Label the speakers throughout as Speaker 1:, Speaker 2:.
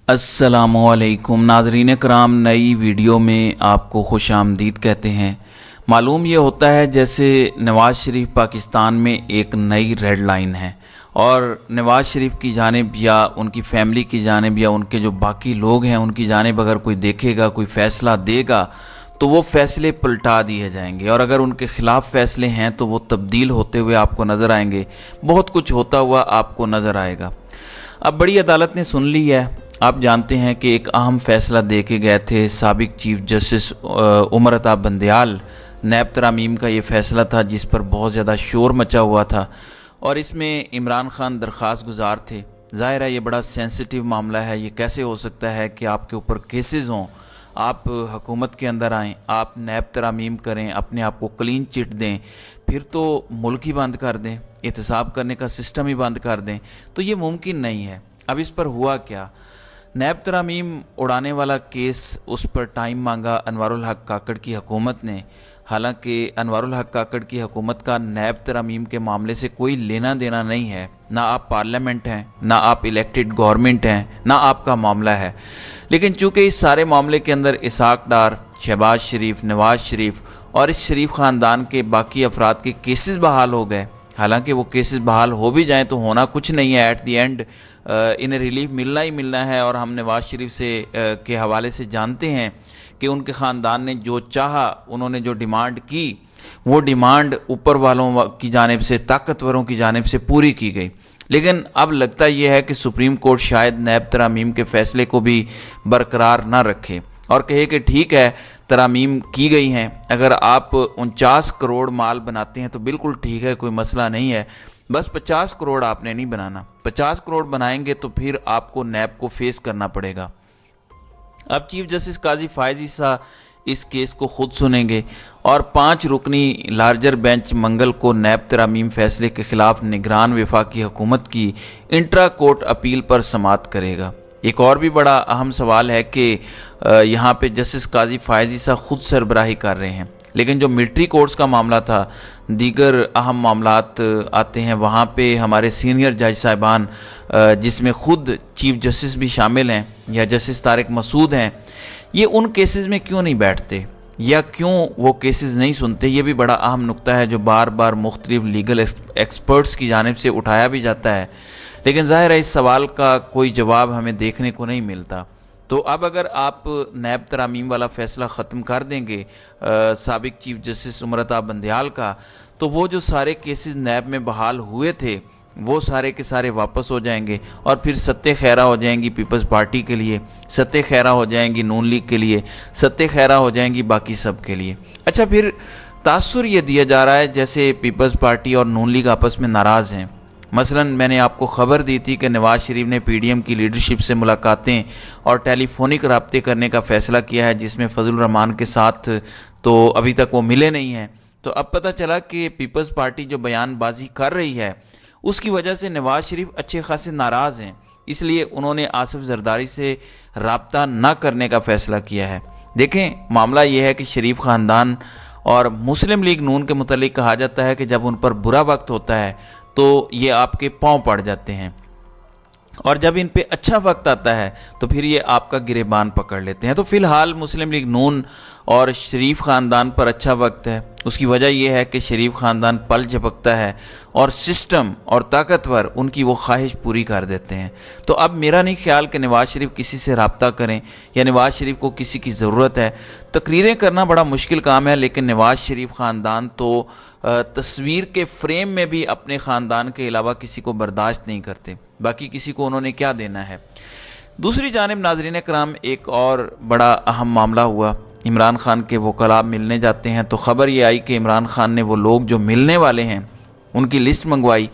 Speaker 1: अस्सलामुअलैकुम नाज़रीन कराम, नई वीडियो में आपको खुश आमदीद कहते हैं। मालूम ये होता है जैसे नवाज़ शरीफ पाकिस्तान में एक नई रेड लाइन है और नवाज़ शरीफ की जानिब या उनकी फैमिली की जानिब या उनके जो बाकी लोग हैं उनकी जानिब अगर कोई देखेगा, कोई फ़ैसला देगा तो वो फ़ैसले पलटा दिए जाएंगे और अगर उनके ख़िलाफ़ फ़ैसले हैं तो वो तब्दील होते हुए आपको नज़र आएंगे। बहुत कुछ होता हुआ आपको नज़र आएगा। अब बड़ी अदालत ने सुन ली है। आप जानते हैं कि एक अहम फ़ैसला दे के गए थे साबिक चीफ जस्टिस उमर अता बंदयाल। नैब तरामीम का ये फ़ैसला था जिस पर बहुत ज़्यादा शोर मचा हुआ था और इसमें इमरान खान दरख्वास्त गुजार थे। ज़ाहिर है ये बड़ा सेंसिटिव मामला है। ये कैसे हो सकता है कि आपके ऊपर केसेस हों, आप हुकूमत के अंदर आएँ, आप नैब तरामीम करें, अपने आप को क्लीन चिट दें, फिर तो मुल्क ही बंद कर दें, एहतसाब करने का सिस्टम ही बंद कर दें। तो ये मुमकिन नहीं है। अब इस पर हुआ क्या? नैब तरामीम उड़ाने वाला केस, उस पर टाइम मांगा अनवारुल हक काकड़ की हुकूमत ने। हालांकि अनवारुल हक काकड़ की हुकूमत का नैब तरामीम के मामले से कोई लेना देना नहीं है। ना आप पार्लियामेंट हैं, ना आप इलेक्टेड गवर्नमेंट हैं, ना आपका मामला है। लेकिन चूँकि इस सारे मामले के अंदर इसहाक डार, शहबाज शरीफ, नवाज शरीफ और इस शरीफ ख़ानदान के बाकी अफराद के केसेस बहाल हो गए। हालांकि वो केसेस बहाल हो भी जाएं तो होना कुछ नहीं है। एट दी एंड इन्हें रिलीफ मिलना ही मिलना है। और हम नवाज शरीफ से के हवाले से जानते हैं कि उनके ख़ानदान ने जो चाहा, उन्होंने जो डिमांड की, वो डिमांड ऊपर वालों की जानिब से, ताकतवरों की जानिब से पूरी की गई। लेकिन अब लगता यह है कि सुप्रीम कोर्ट शायद नैब तरामीम के फ़ैसले को भी बरकरार ना रखे और कहे कि ठीक है, तरामीम की गई हैं, अगर आप 49 करोड़ माल बनाते हैं तो बिल्कुल ठीक है, कोई मसला नहीं है, बस 50 करोड़ आपने नहीं बनाना। 50 करोड़ बनाएंगे तो फिर आपको नैब को फेस करना पड़ेगा। अब चीफ जस्टिस काजी फायज ईसा इस केस को खुद सुनेंगे और 5 रुकनी लार्जर बेंच मंगल को नैब तरामीम फैसले के खिलाफ निगरान वफाकी हुकूमत की इंट्रा कोर्ट अपील पर समाअत करेगा। एक और भी बड़ा अहम सवाल है कि यहाँ पे जस्टिस काजी फायज ईसा खुद सरबराही कर रहे हैं, लेकिन जो मिलिट्री कोर्ट्स का मामला था, दीगर अहम मामलात आते हैं, वहाँ पे हमारे सीनियर जज साहिबान जिसमें ख़ुद चीफ जस्टिस भी शामिल हैं या जस्टिस तारिक मसूद हैं, ये उन केसेस में क्यों नहीं बैठते या क्यों वो केसेस नहीं सुनते? ये भी बड़ा अहम नुक्ता है जो बार बार मुख्तलिफ लीगल एक्सपर्ट्स की जानिब से उठाया भी जाता है, लेकिन ज़ाहिर है इस सवाल का कोई जवाब हमें देखने को नहीं मिलता। तो अब अगर आप नैब तरामीम वाला फ़ैसला ख़त्म कर देंगे साबिक चीफ जस्टिस उमर अता बंदयाल का, तो वो जो सारे केसेस नैब में बहाल हुए थे वो सारे के सारे वापस हो जाएंगे और फिर सत्ते खैरा हो जाएंगी पीपल्स पार्टी के लिए, सत्ते खैरा हो जाएंगी नून लीग के लिए, सत्ते खैरा हो जाएंगी बाकी सब के लिए। अच्छा, फिर तासुर ये दिया जा रहा है जैसे पीपल्स पार्टी और नून लीग आपस में नाराज़ हैं। मसलन मैंने आपको ख़बर दी थी कि नवाज़ शरीफ ने पीडीएम की लीडरशिप से मुलाकातें और टेलीफोनिक रब्ते करने का फ़ैसला किया है, जिसमें फजल रहमान के साथ तो अभी तक वो मिले नहीं हैं। तो अब पता चला कि पीपल्स पार्टी जो बयानबाजी कर रही है उसकी वजह से नवाज़ शरीफ अच्छे खासे नाराज़ हैं, इसलिए उन्होंने आसिफ जरदारी से रब्ता न करने का फ़ैसला किया है। देखें, मामला यह है कि शरीफ ख़ानदान और मुस्लिम लीग नून के मुतालिक कहा जाता है कि जब उन पर बुरा वक्त होता है तो ये आपके पांव पड़ जाते हैं और जब इन पे अच्छा वक्त आता है तो फिर ये आपका गिरेबान पकड़ लेते हैं। तो फ़िलहाल मुस्लिम लीग नून और शरीफ ख़ानदान पर अच्छा वक्त है। उसकी वजह यह है कि शरीफ ख़ानदान पल झपकता है और सिस्टम और ताकतवर उनकी वो ख्वाहिश पूरी कर देते हैं। तो अब मेरा नहीं ख्याल कि नवाज़ शरीफ किसी से रब्ता करें या नवाज़ शरीफ को किसी की ज़रूरत है। तकरीरें करना बड़ा मुश्किल काम है, लेकिन नवाज़ शरीफ ख़ानदान तो तस्वीर के फ्रेम में भी अपने ख़ानदान के अलावा किसी को बर्दाश्त नहीं करते। बाकी किसी को उन्होंने क्या देना है। दूसरी जानिब नाज़रीन कराम, एक और बड़ा अहम मामला हुआ। इमरान खान के वकला मिलने जाते हैं तो ख़बर ये आई कि इमरान खान ने वो लोग जो मिलने वाले हैं उनकी लिस्ट मंगवाई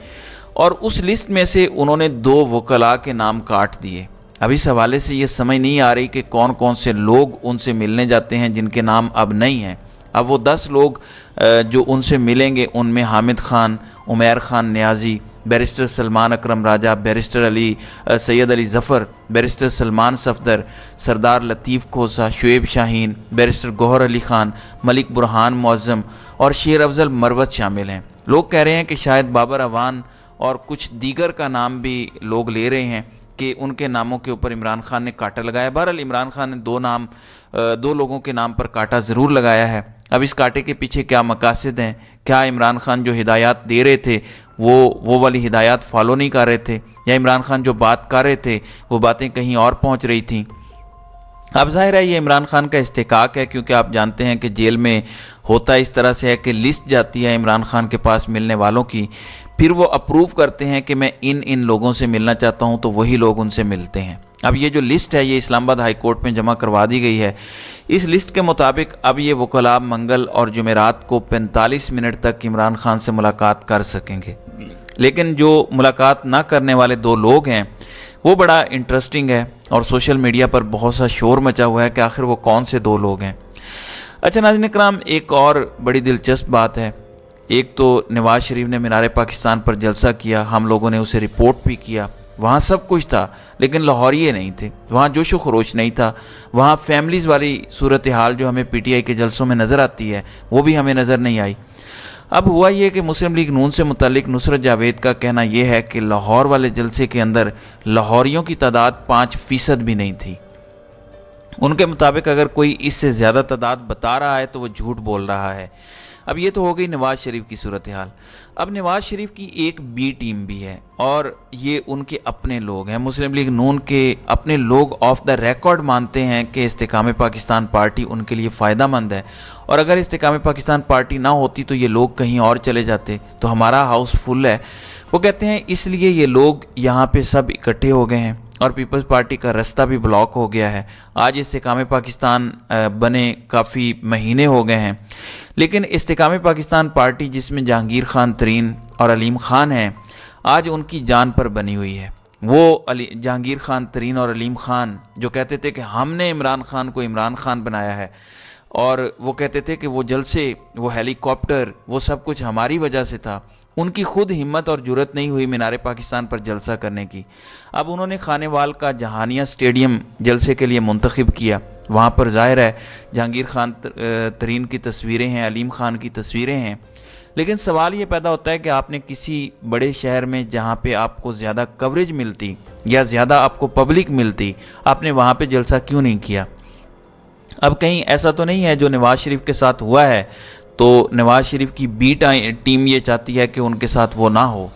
Speaker 1: और उस लिस्ट में से उन्होंने 2 वकला के नाम काट दिए। अब इस हवाले से ये समझ नहीं आ रही कि कौन कौन से लोग उनसे मिलने जाते हैं जिनके नाम अब नहीं हैं। अब वो 10 लोग जो उनसे मिलेंगे उनमें हामिद खान, उमैर खान न्याजी, बैरिस्टर सलमान अकरम राजा, बैरिस्टर अली सैयद अली ज़फ़र, बैरिस्टर सलमान सफदर, सरदार लतीफ़ खोसा, शुएब शाहीन, बैरिस्टर गौहर अली ख़ान, मलिक बुरहान मुअज़्ज़म और शेर अफजल मरवत शामिल हैं। लोग कह रहे हैं कि शायद बाबर अवान और कुछ दीगर का नाम भी लोग ले रहे हैं। کہ ان کے ناموں کے اوپر عمران خان نے کاٹا لگایا۔ بہرحال عمران خان نے دو لوگوں کے نام پر کاٹا ضرور لگایا ہے۔ اب اس کاٹے کے پیچھے کیا مقاصد ہیں؟ کیا عمران خان جو ہدایات دے رہے تھے وہ والی ہدایات فالو نہیں کر رہے تھے، یا عمران خان جو بات کر رہے تھے وہ باتیں کہیں اور پہنچ رہی تھیں؟ اب ظاہر ہے یہ عمران خان کا استحقاق ہے، کیونکہ آپ جانتے ہیں کہ جیل میں ہوتا اس طرح سے ہے کہ لسٹ جاتی ہے عمران خان کے پاس ملنے والوں کی، پھر وہ اپروو کرتے ہیں کہ میں ان لوگوں سے ملنا چاہتا ہوں، تو وہی لوگ ان سے ملتے ہیں۔ اب یہ جو لسٹ ہے یہ اسلام آباد ہائی کورٹ میں جمع کروا دی گئی ہے۔ اس لسٹ کے مطابق اب یہ وکلاء منگل اور جمعرات کو 45 منٹ تک عمران خان سے ملاقات کر سکیں گے، لیکن جو ملاقات نہ کرنے والے 2 لوگ ہیں وہ بڑا انٹرسٹنگ ہے، اور سوشل میڈیا پر بہت سا شور مچا ہوا ہے کہ آخر وہ کون سے 2 لوگ ہیں۔ اچھا ناظرین کرام، ایک اور بڑی دلچسپ بات ہے۔ ایک تو نواز شریف نے مینار پاکستان پر جلسہ کیا، ہم لوگوں نے اسے رپورٹ بھی کیا، وہاں سب کچھ تھا لیکن لاہوریے نہیں تھے، وہاں جوش و خروش نہیں تھا، وہاں فیملیز والی صورتحال جو ہمیں پی ٹی آئی کے جلسوں میں نظر آتی ہے وہ بھی ہمیں نظر نہیں آئی۔ اب ہوا یہ کہ مسلم لیگ نون سے متعلق نصرت جاوید کا کہنا یہ ہے کہ لاہور والے جلسے کے اندر لاہوریوں کی تعداد 5% بھی نہیں تھی۔ ان کے مطابق اگر کوئی اس سے زیادہ تعداد بتا رہا ہے تو وہ جھوٹ بول رہا ہے۔ اب یہ تو ہو گئی نواز شریف کی صورتحال۔ اب نواز شریف کی ایک بی ٹیم بھی ہے، اور یہ ان کے اپنے لوگ ہیں۔ مسلم لیگ نون کے اپنے لوگ آف دا ریکارڈ مانتے ہیں کہ استحکام پاکستان پارٹی ان کے لیے فائدہ مند ہے، اور اگر استحکام پاکستان پارٹی نہ ہوتی تو یہ لوگ کہیں اور چلے جاتے، تو ہمارا ہاؤس فل ہے۔ وہ کہتے ہیں اس لیے یہ لوگ یہاں پہ سب اکٹھے ہو گئے ہیں، اور پیپلز پارٹی کا رستہ بھی بلاک ہو گیا ہے۔ آج استحکام پاکستان بنے کافی مہینے ہو گئے ہیں، لیکن استحکام پاکستان پارٹی جس میں جہانگیر خان ترین اور علیم خان ہیں، آج ان کی جان پر بنی ہوئی ہے۔ وہ جہانگیر خان ترین اور علیم خان جو کہتے تھے کہ ہم نے عمران خان کو عمران خان بنایا ہے، اور وہ کہتے تھے کہ وہ جلسے، وہ ہیلی کاپٹر، وہ سب کچھ ہماری وجہ سے تھا، ان کی خود ہمت اور جرت نہیں ہوئی مینار پاکستان پر جلسہ کرنے کی۔ اب انہوں نے خانے وال کا جہانیہ اسٹیڈیم جلسے کے لیے منتخب کیا، وہاں پر ظاہر ہے جہانگیر خان ترین کی تصویریں ہیں، علیم خان کی تصویریں ہیں، لیکن سوال یہ پیدا ہوتا ہے کہ آپ نے کسی بڑے شہر میں جہاں پہ آپ کو زیادہ کوریج ملتی یا زیادہ آپ کو پبلک ملتی، آپ نے وہاں پہ جلسہ کیوں نہیں کیا؟ اب کہیں ایسا تو نہیں ہے جو نواز شریف کے ساتھ ہوا ہے تو نواز شریف کی بی ٹیم یہ چاہتی ہے کہ ان کے ساتھ وہ نہ ہو،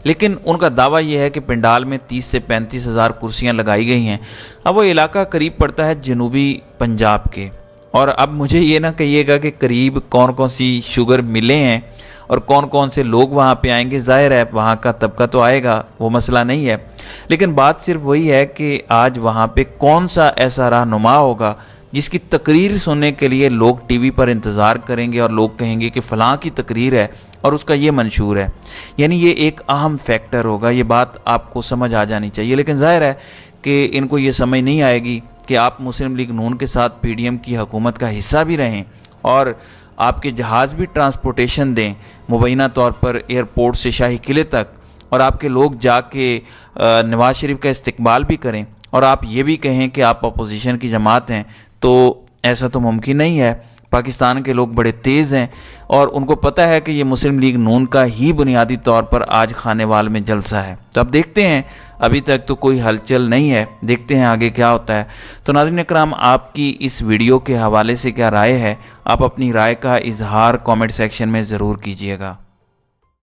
Speaker 1: لیکن ان کا دعویٰ یہ ہے کہ پنڈال میں 30 سے 35 ہزار کرسیاں لگائی گئی ہیں۔ اب وہ علاقہ قریب پڑتا ہے جنوبی پنجاب کے، اور اب مجھے یہ نہ کہیے گا کہ قریب کون سی شوگر ملیں ہیں اور کون سے لوگ وہاں پہ آئیں گے، ظاہر ہے وہاں کا طبقہ تو آئے گا، وہ مسئلہ نہیں ہے، لیکن بات صرف وہی ہے کہ آج وہاں پہ کون سا ایسا رہنما ہوگا جس کی تقریر سننے کے لیے لوگ ٹی وی پر انتظار کریں گے اور لوگ کہیں گے کہ فلاں کی تقریر ہے اور اس کا یہ منشور ہے۔ یعنی یہ ایک اہم فیکٹر ہوگا، یہ بات آپ کو سمجھ آ جانی چاہیے، لیکن ظاہر ہے کہ ان کو یہ سمجھ نہیں آئے گی کہ آپ مسلم لیگ نون کے ساتھ پی ڈی ایم کی حکومت کا حصہ بھی رہیں اور آپ کے جہاز بھی ٹرانسپورٹیشن دیں مبینہ طور پر ایئرپورٹ سے شاہی قلعے تک، اور آپ کے لوگ جا کے نواز شریف کا استقبال بھی کریں، اور آپ یہ بھی کہیں کہ آپ اپوزیشن کی جماعت ہیں، تو ایسا تو ممکن نہیں ہے۔ پاکستان کے لوگ بڑے تیز ہیں اور ان کو پتہ ہے کہ یہ مسلم لیگ نون کا ہی بنیادی طور پر آج خانے وال میں جلسہ ہے۔ تو اب دیکھتے ہیں، ابھی تک تو کوئی ہلچل نہیں ہے، دیکھتے ہیں آگے کیا ہوتا ہے۔ تو ناظرین اکرام، آپ کی اس ویڈیو کے حوالے سے کیا رائے ہے؟ آپ اپنی رائے کا اظہار کامنٹ سیکشن میں ضرور کیجیے گا۔